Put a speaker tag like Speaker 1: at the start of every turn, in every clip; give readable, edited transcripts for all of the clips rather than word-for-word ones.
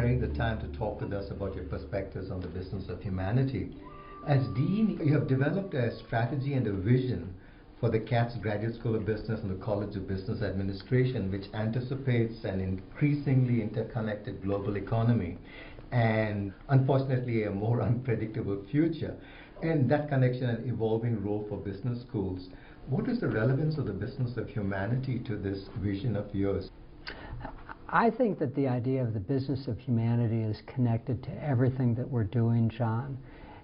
Speaker 1: sparing the time to talk with us about your perspectives on the business of humanity. As Dean, you have developed a strategy and a vision for the Katz Graduate School of Business and the College of Business Administration, which anticipates an increasingly interconnected global economy and, unfortunately, a more unpredictable future. And that connection and evolving role for business schools, what is the relevance of the business of humanity to this vision of yours?
Speaker 2: I think that the idea of the business of humanity is connected to everything that we're doing, John.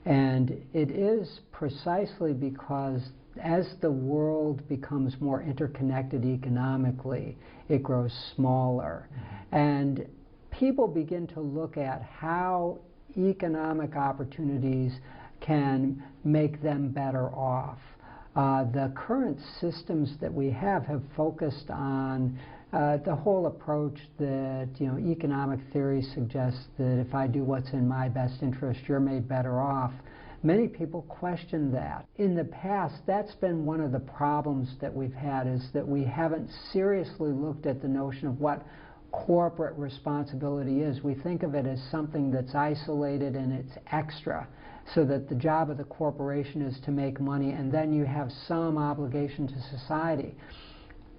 Speaker 2: And it is precisely because as the world becomes more interconnected economically, it grows smaller. And people begin to look at how economic opportunities can make them better off. The current systems that we have focused on the whole approach that, economic theory suggests that if I do what's in my best interest, you're made better off. Many people question that. In the past, that's been one of the problems that we've had, is that we haven't seriously looked at the notion of what corporate responsibility is. We think of it as something that's isolated and it's extra, so that the job of the corporation is to make money and then you have some obligation to society.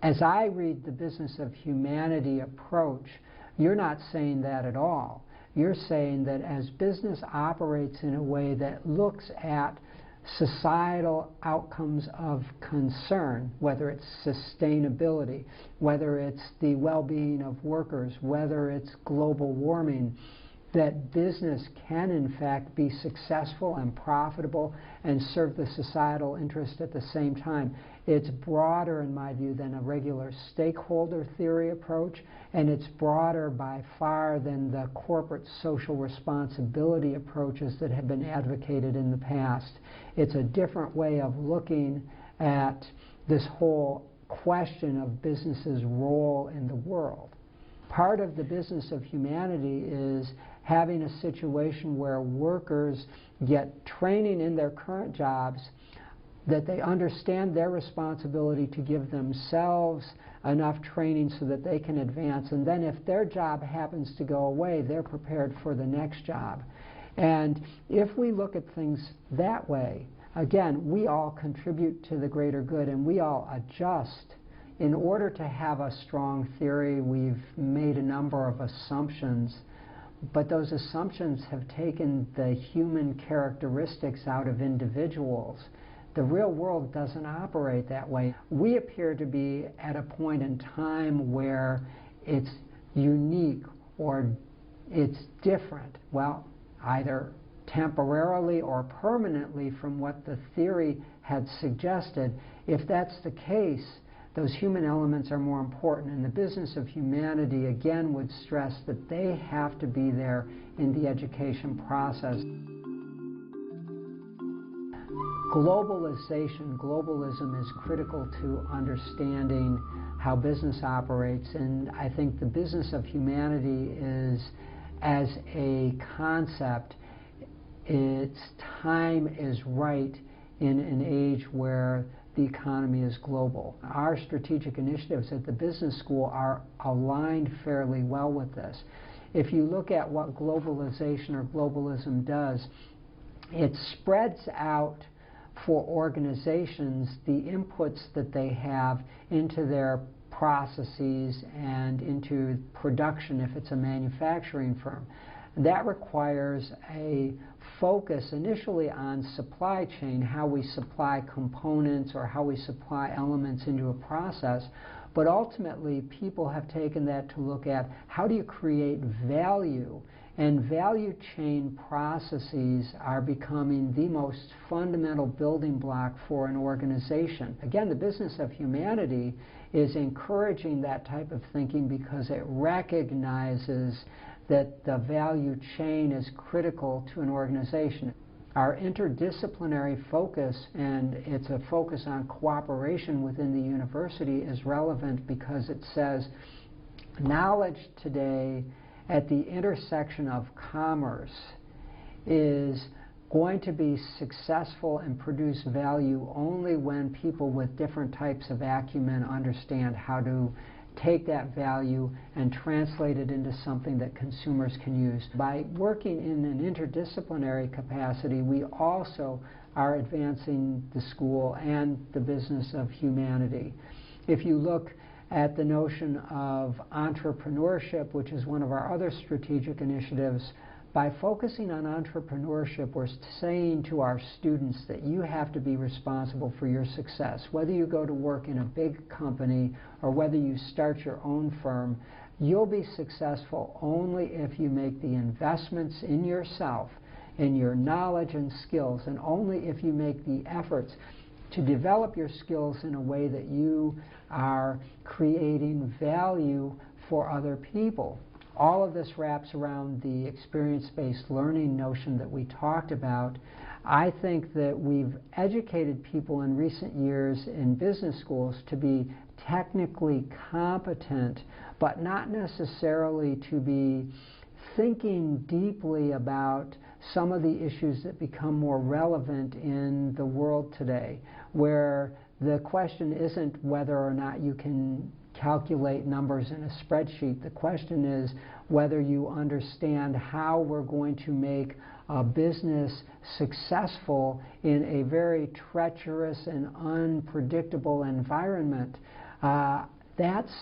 Speaker 2: As I read the business of humanity approach, you're not saying that at all. You're saying that as business operates in a way that looks at societal outcomes of concern, whether it's sustainability, whether it's the well-being of workers, whether it's global warming, that business can in fact be successful and profitable and serve the societal interest at the same time. It's broader, in my view, than a regular stakeholder theory approach, and it's broader by far than the corporate social responsibility approaches that have been advocated in the past. It's a different way of looking at this whole question of business's role in the world. Part of the business of humanity is having a situation where workers get training in their current jobs, that they understand their responsibility to give themselves enough training so that they can advance, and then if their job happens to go away, they're prepared for the next job. And if we look at things that way, again, we all contribute to the greater good and we all adjust. In order to have a strong theory, we've made a number of assumptions, but those assumptions have taken the human characteristics out of individuals. The real world doesn't operate that way. We appear to be at a point in time where it's unique or it's different, well, either temporarily or permanently from what the theory had suggested. If that's the case, those human elements are more important, and the business of humanity again would stress that they have to be there in the education process. Globalism is critical to understanding how business operates, and I think the business of humanity is, as a concept, its time is right in an age where the economy is global. Our strategic initiatives at the business school are aligned fairly well with this. If you look at what globalization or globalism does, it spreads out for organizations the inputs that they have into their processes and into production if it's a manufacturing firm. That requires a focus initially on supply chain, how we supply components or how we supply elements into a process, but ultimately people have taken that to look at how do you create value. And value chain processes are becoming the most fundamental building block for an organization. Again, the business of humanity is encouraging that type of thinking because it recognizes that the value chain is critical to an organization. Our interdisciplinary focus, and it's a focus on cooperation within the university, is relevant because it says knowledge today at the intersection of commerce is going to be successful and produce value only when people with different types of acumen understand how to take that value and translate it into something that consumers can use. By working in an interdisciplinary capacity, we also are advancing the school and the business of humanity. If you look at the notion of entrepreneurship, which is one of our other strategic initiatives, by focusing on entrepreneurship, we're saying to our students that you have to be responsible for your success. Whether you go to work in a big company or whether you start your own firm, you'll be successful only if you make the investments in yourself, in your knowledge and skills, and only if you make the efforts to develop your skills in a way that you are creating value for other people. All of this wraps around the experience-based learning notion that we talked about. I think that we've educated people in recent years in business schools to be technically competent, but not necessarily to be thinking deeply about some of the issues that become more relevant in the world today, where the question isn't whether or not you can calculate numbers in a spreadsheet. The question is whether you understand how we're going to make a business successful in a very treacherous and unpredictable environment. That's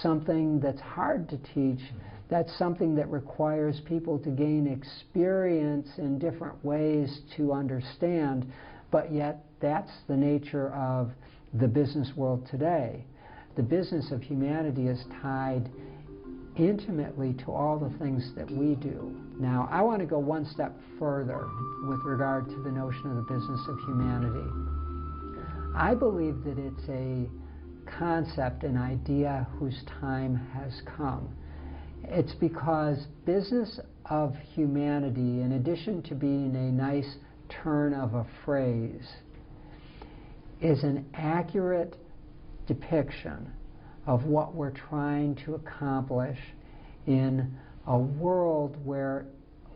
Speaker 2: something that's hard to teach. That's something that requires people to gain experience in different ways to understand, but yet that's the nature of the business world today. The business of humanity is tied intimately to all the things that we do. Now, I want to go one step further with regard to the notion of the business of humanity. I believe that it's a concept, an idea whose time has come. It's because business of humanity, in addition to being a nice turn of a phrase, is an accurate depiction of what we're trying to accomplish in a world where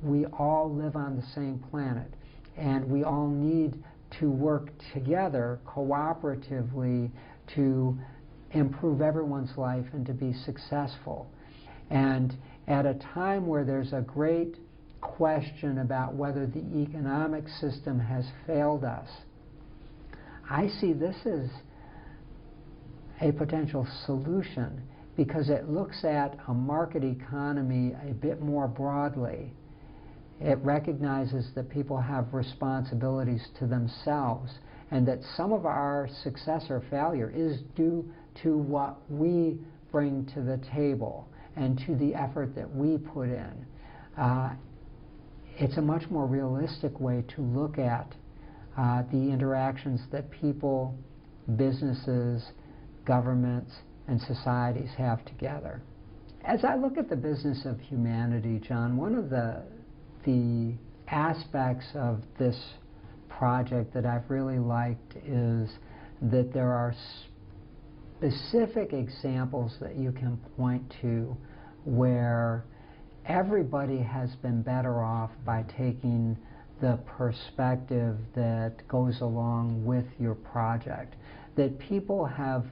Speaker 2: we all live on the same planet and we all need to work together cooperatively to improve everyone's life and to be successful. And at a time where there's a great question about whether the economic system has failed us, I see this as a potential solution because it looks at a market economy a bit more broadly. It recognizes that people have responsibilities to themselves and that some of our success or failure is due to what we bring to the table and to the effort that we put in. It's a much more realistic way to look at the interactions that people, businesses, governments, and societies have together. As I look at the business of humanity, John, one of the aspects of this project that I've really liked is that there are specific examples that you can point to where everybody has been better off by taking the perspective that goes along with your project. That people have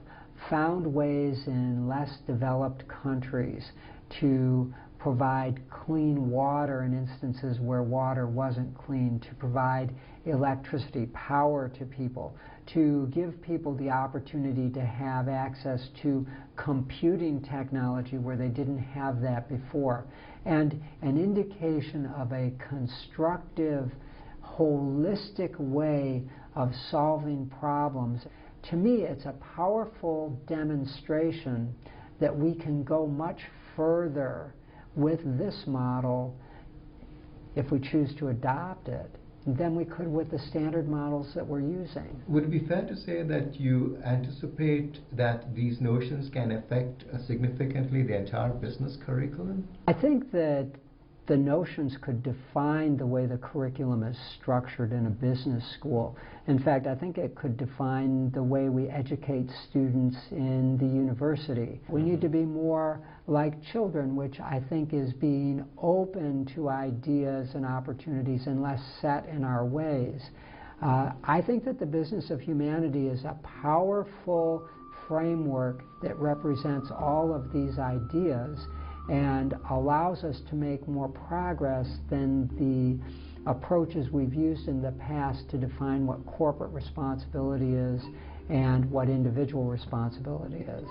Speaker 2: found ways in less developed countries to provide clean water in instances where water wasn't clean, to provide electricity, power to people, to give people the opportunity to have access to computing technology where they didn't have that before, and an indication of a constructive, holistic way of solving problems. To me, it's a powerful demonstration that we can go much further with this model if we choose to adopt it than we could with the standard models that we're using.
Speaker 1: Would it be fair to say that you anticipate that these notions can affect significantly the entire business curriculum?
Speaker 2: I think that the notions could define the way the curriculum is structured in a business school. In fact, I think it could define the way we educate students in the university. We need to be more like children, which I think is being open to ideas and opportunities and less set in our ways. I think that the business of humanity is a powerful framework that represents all of these ideas and allows us to make more progress than the approaches we've used in the past to define what corporate responsibility is and what individual responsibility is.